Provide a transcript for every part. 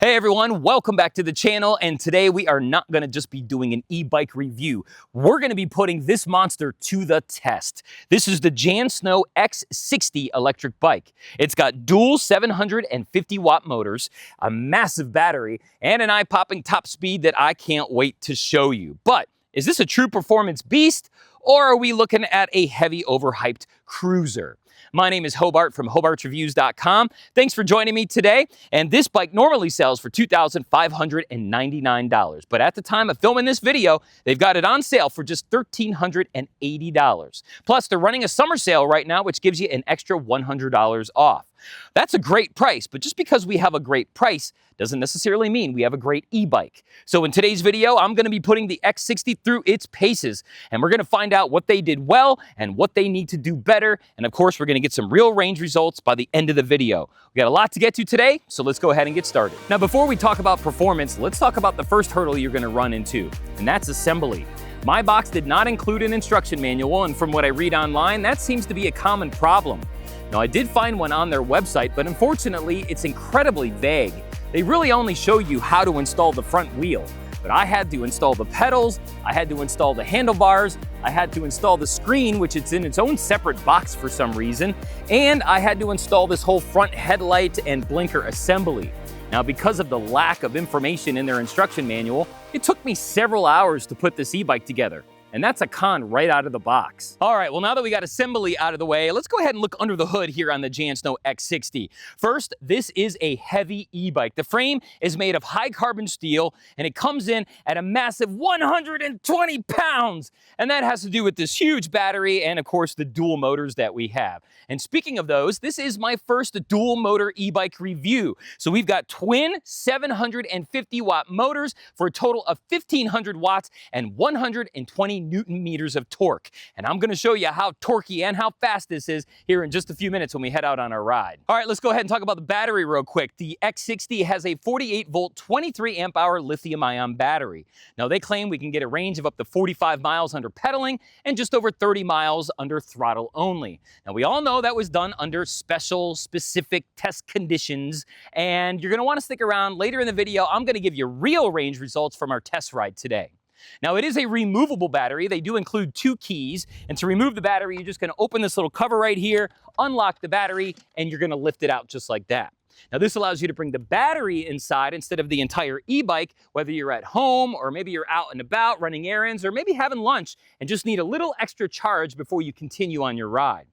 Hey everyone, welcome back to the channel, and today we are not going to just be doing an e-bike review. We're going to be putting this monster to the test. This is the Jansno X60 electric bike. It's got dual 750 watt motors, a massive battery, and an eye-popping top speed that I can't wait to show you. But is this a true performance beast, or are we looking at a heavy overhyped cruiser? My name is Hobart from HobartReviews.com. Thanks for joining me today. And this bike normally sells for $2,599. But at the time of filming this video, they've got it on sale for just $1,380. Plus, they're running a summer sale right now, which gives you an extra $100 off. That's a great price, but just because we have a great price doesn't necessarily mean we have a great e-bike. So in today's video, I'm going to be putting the X60 through its paces, and we're going to find out what they did well and what they need to do better. And of course, we're going to get some real range results by the end of the video. We got a lot to get to today, so let's go ahead and get started. Now, before we talk about performance, let's talk about the first hurdle you're going to run into, and that's assembly. My box did not include an instruction manual, and from what I read online, that seems to be a common problem. Now, I did find one on their website, but unfortunately, it's incredibly vague. They really only show you how to install the front wheel, but I had to install the pedals, I had to install the handlebars, I had to install the screen, which it's in its own separate box for some reason, and I had to install this whole front headlight and blinker assembly. Now, because of the lack of information in their instruction manual, it took me several hours to put this e-bike together. And that's a con right out of the box. All right, well, now that we got assembly out of the way, let's go ahead and look under the hood here on the Jansno X60. First, this is a heavy e-bike. The frame is made of high carbon steel, and it comes in at a massive 120 pounds. And that has to do with this huge battery and, of course, the dual motors that we have. And speaking of those, this is my first dual motor e-bike review. So we've got twin 750 watt motors for a total of 1,500 watts and 120 Newton meters of torque. And I'm going to show you how torquey and how fast this is here in just a few minutes when we head out on our ride. All right, let's go ahead and talk about the battery real quick. The X60 has a 48 volt, 23 amp hour lithium ion battery. Now, they claim we can get a range of up to 45 miles under pedaling and just over 30 miles under throttle only. Now, we all know that was done under special, specific test conditions, and you're going to want to stick around. Later in the video, I'm going to give you real range results from our test ride today. Now, it is a removable battery. They do include 2 keys, and to remove the battery, you're just going to open this little cover right here, unlock the battery, and you're going to lift it out just like that. Now, this allows you to bring the battery inside instead of the entire e-bike, whether you're at home or maybe you're out and about running errands or maybe having lunch and just need a little extra charge before you continue on your ride.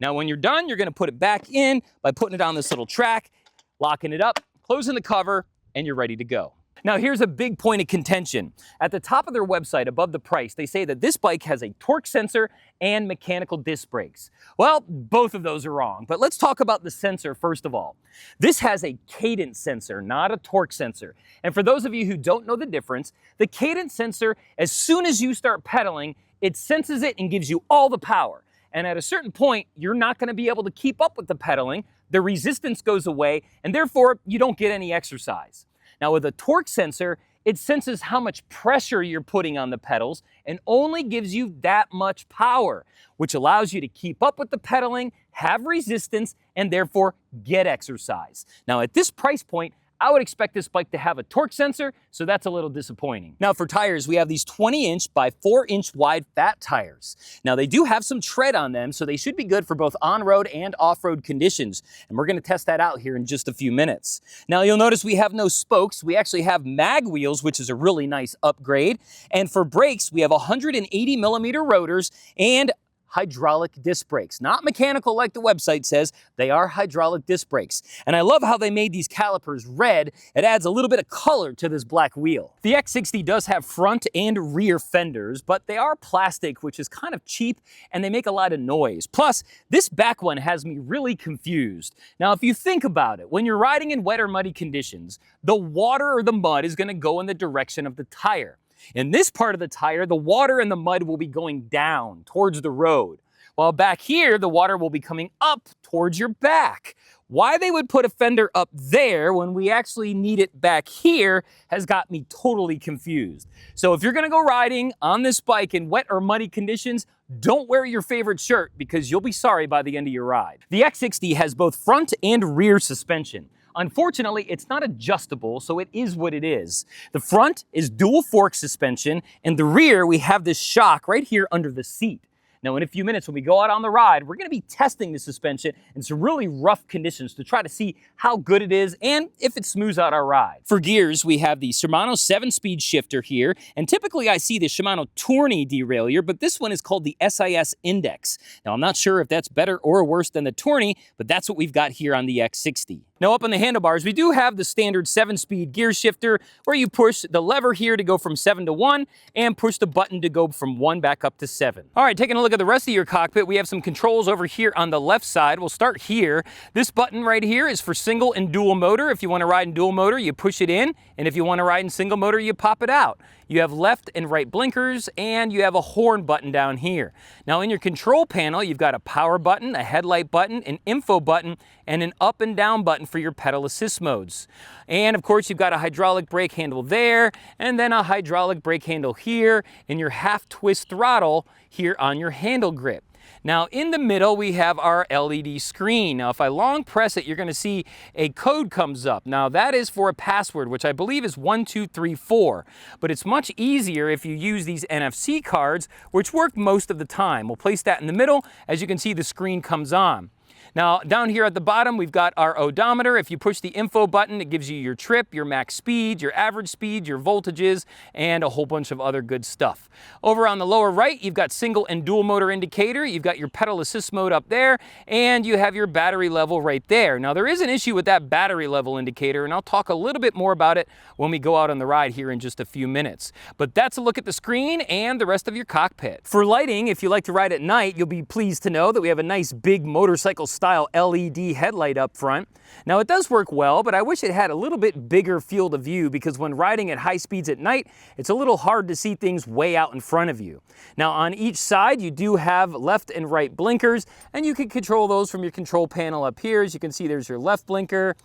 Now, when you're done, you're going to put it back in by putting it on this little track, locking it up, closing the cover, and you're ready to go. Now, here's a big point of contention. At the top of their website, above the price, they say that this bike has a torque sensor and mechanical disc brakes. Well, both of those are wrong, but let's talk about the sensor first of all. This has a cadence sensor, not a torque sensor. And for those of you who don't know the difference, the cadence sensor, as soon as you start pedaling, it senses it and gives you all the power. And at a certain point, you're not going to be able to keep up with the pedaling, the resistance goes away, and therefore you don't get any exercise. Now, with a torque sensor, it senses how much pressure you're putting on the pedals and only gives you that much power, which allows you to keep up with the pedaling, have resistance, and therefore get exercise. Now, at this price point, I would expect this bike to have a torque sensor, so that's a little disappointing. Now, for tires, we have these 20-inch by 4-inch wide fat tires. Now, they do have some tread on them, so they should be good for both on-road and off-road conditions, and we're going to test that out here in just a few minutes. Now, you'll notice we have no spokes. We actually have mag wheels, which is a really nice upgrade, and for brakes, we have 180 millimeter rotors and hydraulic disc brakes. Not mechanical like the website says, they are hydraulic disc brakes. And I love how they made these calipers red. It adds a little bit of color to this black wheel. The X60 does have front and rear fenders, but they are plastic, which is kind of cheap, and they make a lot of noise. Plus, this back one has me really confused. Now, if you think about it, when you're riding in wet or muddy conditions, the water or the mud is going to go in the direction of the tire. In this part of the tire, the water and the mud will be going down towards the road, while back here, the water will be coming up towards your back. Why they would put a fender up there when we actually need it back here has got me totally confused. So if you're gonna go riding on this bike in wet or muddy conditions, don't wear your favorite shirt because you'll be sorry by the end of your ride. The X60 has both front and rear suspension. Unfortunately, it's not adjustable, so it is what it is. The front is dual fork suspension, and the rear, we have this shock right here under the seat. Now, in a few minutes, when we go out on the ride, we're gonna be testing the suspension in some really rough conditions to try to see how good it is and if it smooths out our ride. For gears, we have the Shimano 7-speed shifter here, and typically I see the Shimano Tourney derailleur, but this one is called the SIS Index. Now, I'm not sure if that's better or worse than the Tourney, but that's what we've got here on the X60. Now, up on the handlebars, we do have the standard 7-speed gear shifter where you push the lever here to go from 7 to 1 and push the button to go from 1 back up to 7. All right, taking a look at the rest of your cockpit, we have some controls over here on the left side. We'll start here. This button right here is for single and dual motor. If you want to ride in dual motor, you push it in, and if you want to ride in single motor, you pop it out. You have left and right blinkers, and you have a horn button down here. Now, in your control panel, you've got a power button, a headlight button, an info button, and an up and down button for your pedal assist modes. And of course, you've got a hydraulic brake handle there, and then a hydraulic brake handle here, and your half twist throttle here on your handle grip. Now, in the middle, we have our LED screen. Now, if I long press it, you're going to see a code comes up. Now, that is for a password, which I believe is 1234. But it's much easier if you use these NFC cards, which work most of the time. We'll place that in the middle. As you can see, the screen comes on. Now, down here at the bottom, we've got our odometer. If you push the info button, it gives you your trip, your max speed, your average speed, your voltages, and a whole bunch of other good stuff. Over on the lower right, you've got single and dual motor indicator. You've got your pedal assist mode up there, and you have your battery level right there. Now, there is an issue with that battery level indicator, and I'll talk a little bit more about it when we go out on the ride here in just a few minutes. But that's a look at the screen and the rest of your cockpit. For lighting, if you like to ride at night, you'll be pleased to know that we have a nice big motorcycle style LED headlight up front. Now, it does work well, but I wish it had a little bit bigger field of view because when riding at high speeds at night, it's a little hard to see things way out in front of you. Now, on each side, you do have left and right blinkers, and you can control those from your control panel up here. As you can see, there's your left blinker,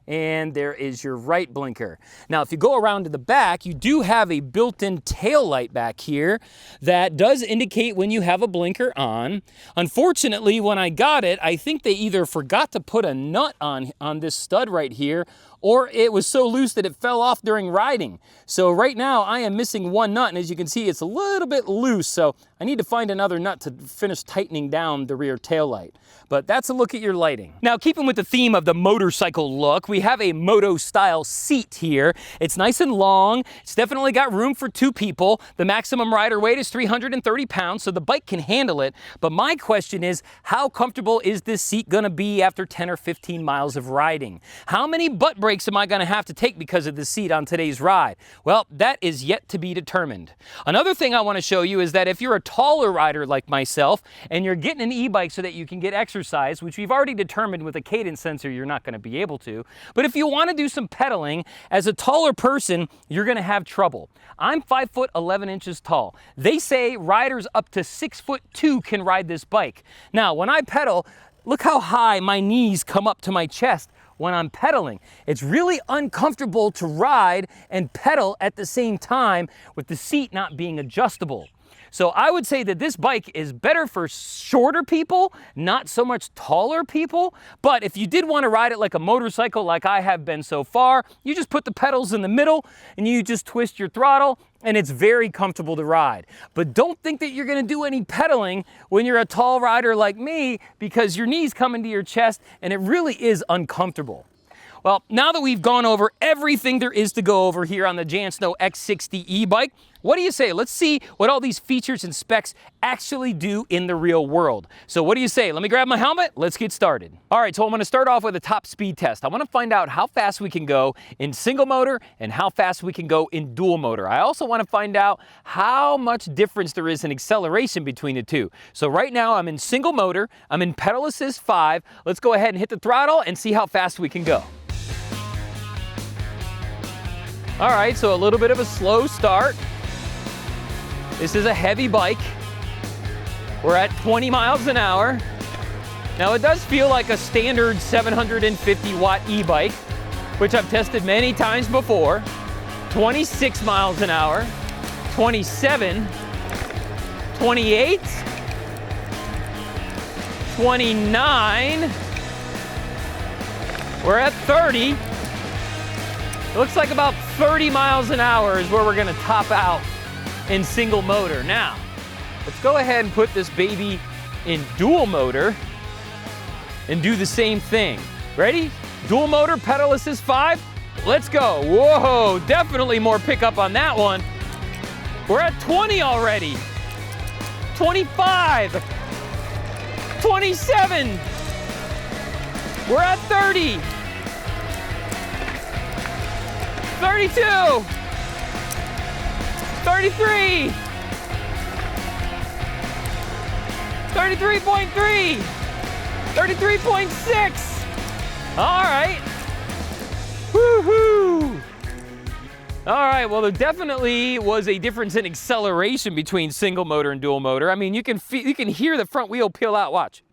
and there is your right blinker. Now, if you go around to the back, you do have a built-in tail light back here that does indicate when you have a blinker on. Unfortunately, when I got it, I think they either forgot to put a nut on this stud right here, or it was so loose that it fell off during riding. So right now, I am missing one nut, and as you can see, it's a little bit loose, so I need to find another nut to finish tightening down the rear tail light. But that's a look at your lighting. Now, keeping with the theme of the motorcycle look, we have a Moto style seat here. It's nice and long. It's definitely got room for 2 people. The maximum rider weight is 330 pounds, so the bike can handle it. But my question is, how comfortable is this seat gonna be after 10 or 15 miles of riding? How many butt breaks am I gonna have to take because of the seat on today's ride? Well, that is yet to be determined. Another thing I wanna show you is that if you're a taller rider like myself, and you're getting an e-bike so that you can get exercise, which we've already determined with a cadence sensor you're not gonna be able to, but if you wanna do some pedaling, as a taller person, you're gonna have trouble. I'm 5 foot 11 inches tall. They say riders up to 6'2" can ride this bike. Now, when I pedal, look how high my knees come up to my chest when I'm pedaling. It's really uncomfortable to ride and pedal at the same time with the seat not being adjustable. So I would say that this bike is better for shorter people, not so much taller people. But if you did want to ride it like a motorcycle like I have been so far, you just put the pedals in the middle and you just twist your throttle, and it's very comfortable to ride. But don't think that you're gonna do any pedaling when you're a tall rider like me, because your knees come into your chest and it really is uncomfortable. Well, now that we've gone over everything there is to go over here on the Jansno X60 e-bike, what do you say? Let's see what all these features and specs actually do in the real world. So what do you say? Let me grab my helmet. Let's get started. All right, so I'm gonna start off with a top speed test. I wanna find out how fast we can go in single motor and how fast we can go in dual motor. I also wanna find out how much difference there is in acceleration between the two. So right now I'm in single motor, I'm in pedal assist 5. Let's go ahead and hit the throttle and see how fast we can go. All right, so a little bit of a slow start. This is a heavy bike. We're at 20 miles an hour. Now it does feel like a standard 750 watt e-bike, which I've tested many times before. 26 miles an hour, 27, 28, 29, We're at 30. Looks like about 30 miles an hour is where we're gonna top out in single motor. Now, let's go ahead and put this baby in dual motor and do the same thing. Ready? Dual motor, pedal assist 5. Let's go. Whoa, definitely more pickup on that one. We're at 20 already. 25. 27. We're at 30. 32, 33, 33.3, 33.6. All right. Woohoo! All right, well, there definitely was a difference in acceleration between single motor and dual motor. I mean, you can hear the front wheel peel out. Watch.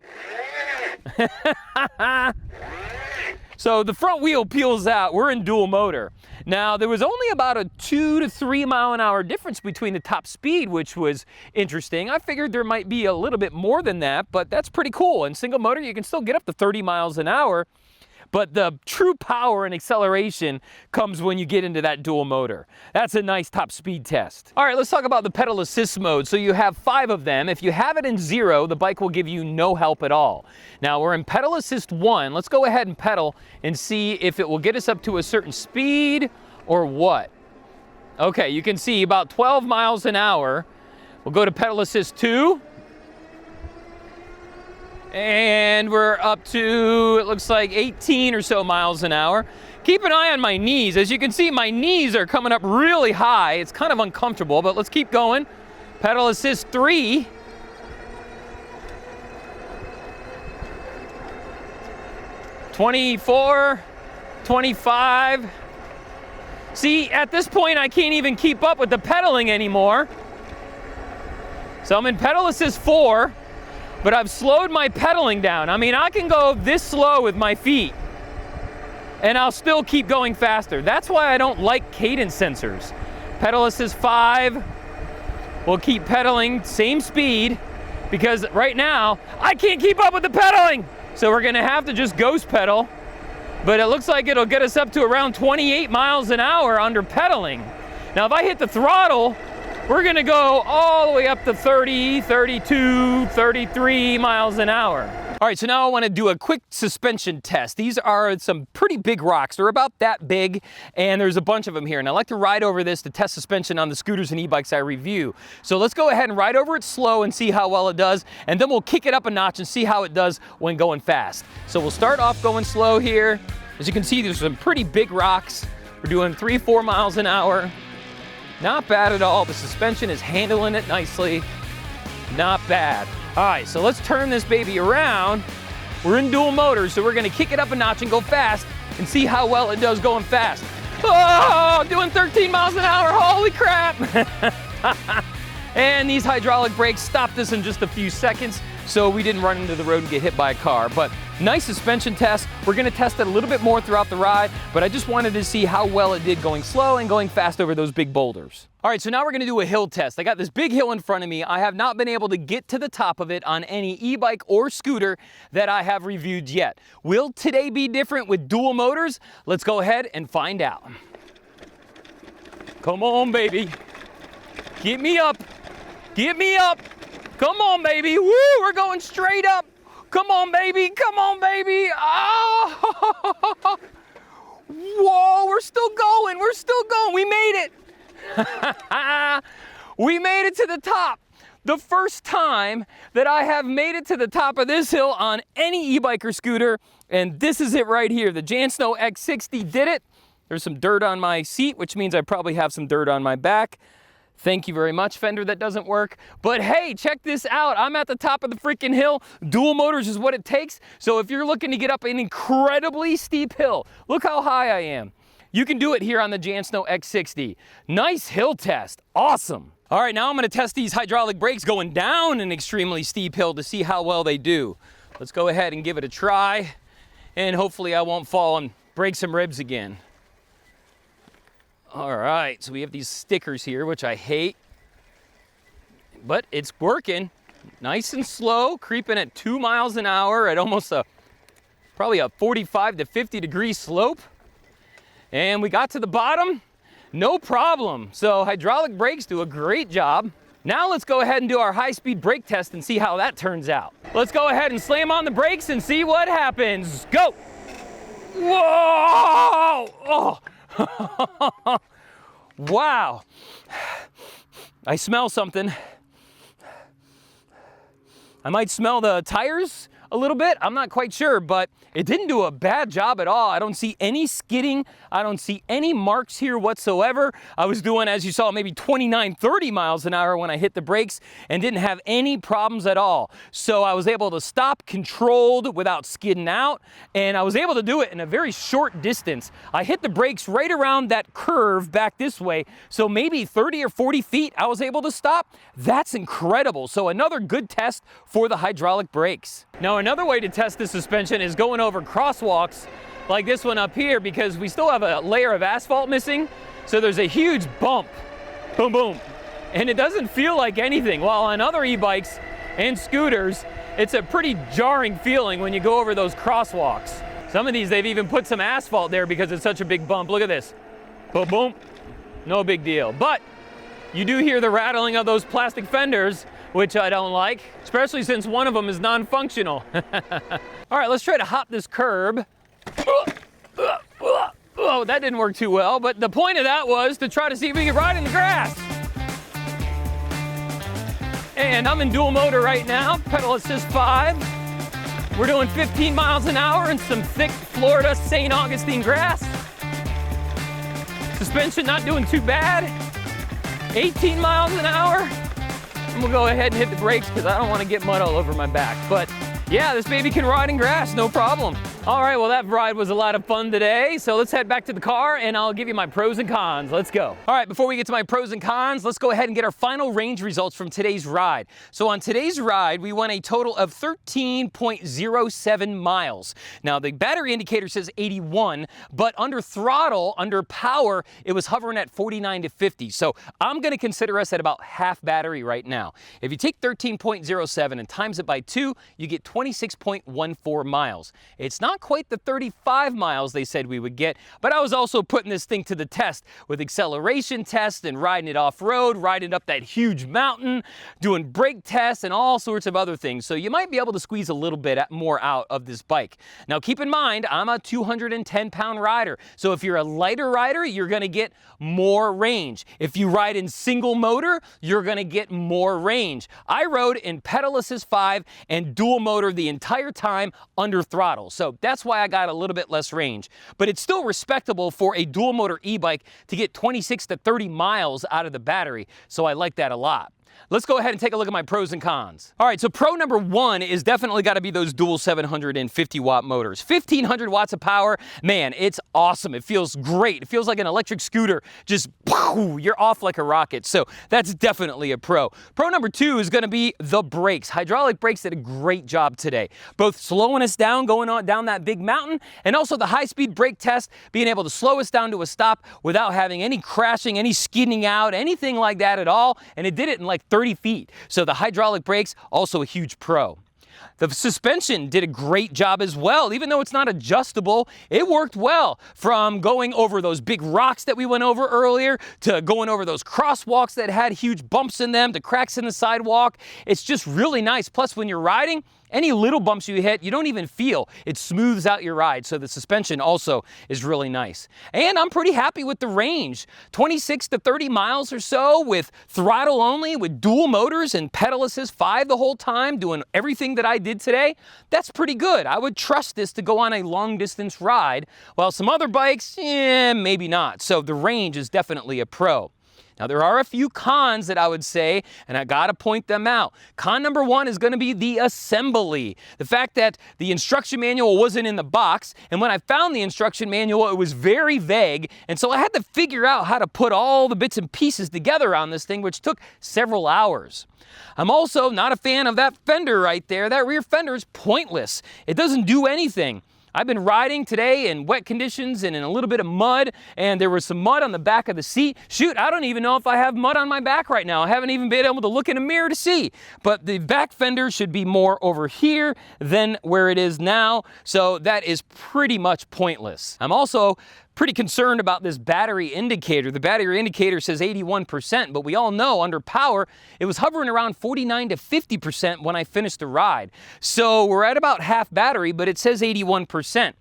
So the front wheel peels out. We're in dual motor. Now, there was only about a 2 to 3 mile an hour difference between the top speed, which was interesting. I figured there might be a little bit more than that, but that's pretty cool. In single motor, you can still get up to 30 miles an hour, but the true power and acceleration comes when you get into that dual motor. That's a nice top speed test. All right, let's talk about the pedal assist mode. So you have 5 of them. If you have it in 0, the bike will give you no help at all. Now we're in pedal assist 1. Let's go ahead and pedal and see if it will get us up to a certain speed or what. Okay, you can see about 12 miles an hour. We'll go to pedal assist 2. And we're up to, it looks like 18 or so miles an hour. Keep an eye on my knees. As you can see, my knees are coming up really high. It's kind of uncomfortable, but let's keep going. Pedal assist 3. (24), 25. See, at this point, I can't even keep up with the pedaling anymore. So I'm in pedal assist 4. But I've slowed my pedaling down. I mean, I can go this slow with my feet and I'll still keep going faster. That's why I don't like cadence sensors. Pedal assist 5, we'll keep pedaling, same speed, because right now, I can't keep up with the pedaling. So we're gonna have to just ghost pedal, but it looks like it'll get us up to around 28 miles an hour under pedaling. Now, if I hit the throttle, we're gonna go all the way up to 30, 32, 33 miles an hour. All right, so now I wanna do a quick suspension test. These are some pretty big rocks. They're about that big, and there's a bunch of them here. And I like to ride over this to test suspension on the scooters and e-bikes I review. So let's go ahead and ride over it slow and see how well it does, and then we'll kick it up a notch and see how it does when going fast. So we'll start off going slow here. As you can see, there's some pretty big rocks. We're doing 3, 4 miles an hour. Not bad at all. The suspension is handling it nicely. Not bad. All right, so let's turn this baby around. We're in dual motor, so we're gonna kick it up a notch and go fast and see how well it does going fast. Oh, doing 13 miles an hour, holy crap. And these hydraulic brakes stopped us in just a few seconds, so we didn't run into the road and get hit by a car. But nice suspension test. We're gonna test it a little bit more throughout the ride, but I just wanted to see how well it did going slow and going fast over those big boulders. All right, so now we're gonna do a hill test. I got this big hill in front of me. I have not been able to get to the top of it on any e-bike or scooter that I have reviewed yet. Will today be different with dual motors? Let's go ahead and find out. Come on, baby. Get me up. Get me up. Come on, baby. Woo, we're going straight up. Come on, baby. Come on, baby. Oh. Whoa, we're still going. We're still going. We made it. We made it to the top. The first time that I have made it to the top of this hill on any e-bike or scooter, and this is it right here. The Jansno X60 did it. There's some dirt on my seat, which means I probably have some dirt on my back. Thank you very much, Fender, that doesn't work. But hey, check this out. I'm at the top of the freaking hill. Dual motors is what it takes. So if you're looking to get up an incredibly steep hill, look how high I am. You can do it here on the Jansno X60. Nice hill test, awesome. All right, now I'm gonna test these hydraulic brakes going down an extremely steep hill to see how well they do. Let's go ahead and give it a try, and hopefully I won't fall and break some ribs again. All right, so we have these stickers here, which I hate, but it's working. Nice and slow, creeping at 2 miles an hour at almost probably a 45 to 50 degree slope. And we got to the bottom, no problem. So hydraulic brakes do a great job. Now let's go ahead and do our high-speed brake test and see how that turns out. Let's go ahead and slam on the brakes and see what happens. Go! Whoa! Oh. Wow. I smell something. I might smell the tires a little bit. I'm not quite sure, but it didn't do a bad job at all. I don't see any skidding. I don't see any marks here whatsoever. I was doing, as you saw, maybe 29, 30 miles an hour when I hit the brakes and didn't have any problems at all. So I was able to stop controlled without skidding out, and I was able to do it in a very short distance. I hit the brakes right around that curve back this way, so maybe 30 or 40 feet I was able to stop. That's incredible. So another good test for the hydraulic brakes. Now another way to test the suspension is going over crosswalks like this one up here, because we still have a layer of asphalt missing. So there's a huge bump, boom, boom. And it doesn't feel like anything. While on other e-bikes and scooters, it's a pretty jarring feeling when you go over those crosswalks. Some of these, they've even put some asphalt there because it's such a big bump. Look at this, boom, boom, no big deal. But you do hear the rattling of those plastic fenders, which I don't like, especially since one of them is non-functional. All right, let's try to hop this curb. Oh, that didn't work too well, but the point of that was to try to see if we could ride in the grass. And I'm in dual motor right now, pedal assist 5. We're doing 15 miles an hour in some thick Florida St. Augustine grass. Suspension not doing too bad. 18 miles an hour. And we'll go ahead and hit the brakes because I don't want to get mud all over my back. But yeah, this baby can ride in grass, no problem. All right, well, that ride was a lot of fun today. So let's head back to the car and I'll give you my pros and cons. Let's go. All right, before we get to my pros and cons, let's go ahead and get our final range results from today's ride. So on today's ride, we went a total of 13.07 miles. Now, the battery indicator says 81, but under throttle, under power, it was hovering at 49 to 50. So I'm gonna consider us at about half battery right now. If you take 13.07 and times it by 2, you get 26.14 miles. It's not quite the 35 miles they said we would get, but I was also putting this thing to the test with acceleration tests and riding it off-road, riding up that huge mountain, doing brake tests and all sorts of other things. So you might be able to squeeze a little bit more out of this bike. Now keep in mind, I'm a 210-pound rider. So if you're a lighter rider, you're gonna get more range. If you ride in single motor, you're gonna get more range. I rode in pedal assist 5 and dual motor the entire time under throttle. So that's why I got a little bit less range, but it's still respectable for a dual motor e-bike to get 26 to 30 miles out of the battery. So I like that a lot. Let's go ahead and take a look at my pros and cons. All right, so pro number 1 is definitely got to be those dual 750 watt motors. 1500 watts of power, man, it's awesome. It feels great. It feels like an electric scooter, just poof, you're off like a rocket. So that's definitely a pro. Pro number 2 is going to be the brakes. Hydraulic brakes did a great job today, both slowing us down going on down that big mountain, and also the high-speed brake test, being able to slow us down to a stop without having any crashing, any skidding out, anything like that at all. And it did it in like 30 feet. So the hydraulic brakes, also a huge pro. The suspension did a great job as well. Even though it's not adjustable, it worked well. From going over those big rocks that we went over earlier, to going over those crosswalks that had huge bumps in them, to cracks in the sidewalk. It's just really nice. Plus, when you're riding, any little bumps you hit, you don't even feel. It smooths out your ride, so the suspension also is really nice. And I'm pretty happy with the range. 26 to 30 miles or so with throttle only, with dual motors and pedal assist 5 the whole time, doing everything that I did today. That's pretty good. I would trust this to go on a long distance ride, while some other bikes, maybe not. So the range is definitely a pro. Now, there are a few cons that I would say, and I gotta point them out. Con number 1 is gonna be the assembly. The fact that the instruction manual wasn't in the box, and when I found the instruction manual, it was very vague, and so I had to figure out how to put all the bits and pieces together on this thing, which took several hours. I'm also not a fan of that fender right there. That rear fender is pointless. It doesn't do anything. I've been riding today in wet conditions and in a little bit of mud, and there was some mud on the back of the seat. Shoot, I don't even know if I have mud on my back right now. I haven't even been able to look in a mirror to see. But the back fender should be more over here than where it is now, so that is pretty much pointless. I'm also pretty concerned about this battery indicator. The battery indicator says 81%, but we all know under power, it was hovering around 49 to 50% when I finished the ride. So we're at about half battery, but it says 81%.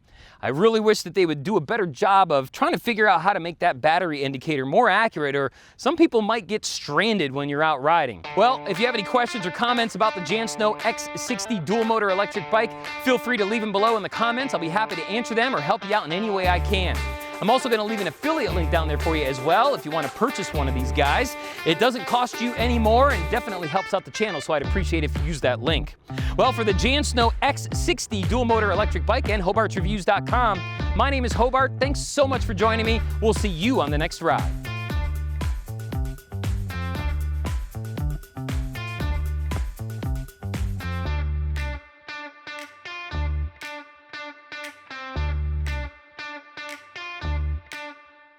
I really wish that they would do a better job of trying to figure out how to make that battery indicator more accurate, or some people might get stranded when you're out riding. Well, if you have any questions or comments about the Jansno X60 dual motor electric bike, feel free to leave them below in the comments. I'll be happy to answer them or help you out in any way I can. I'm also going to leave an affiliate link down there for you as well if you want to purchase one of these guys. It doesn't cost you any more and definitely helps out the channel, so I'd appreciate if you use that link. Well, for the Jansno X60 dual motor electric bike and HobartsReviews.com, my name is Hobart. Thanks so much for joining me. We'll see you on the next ride.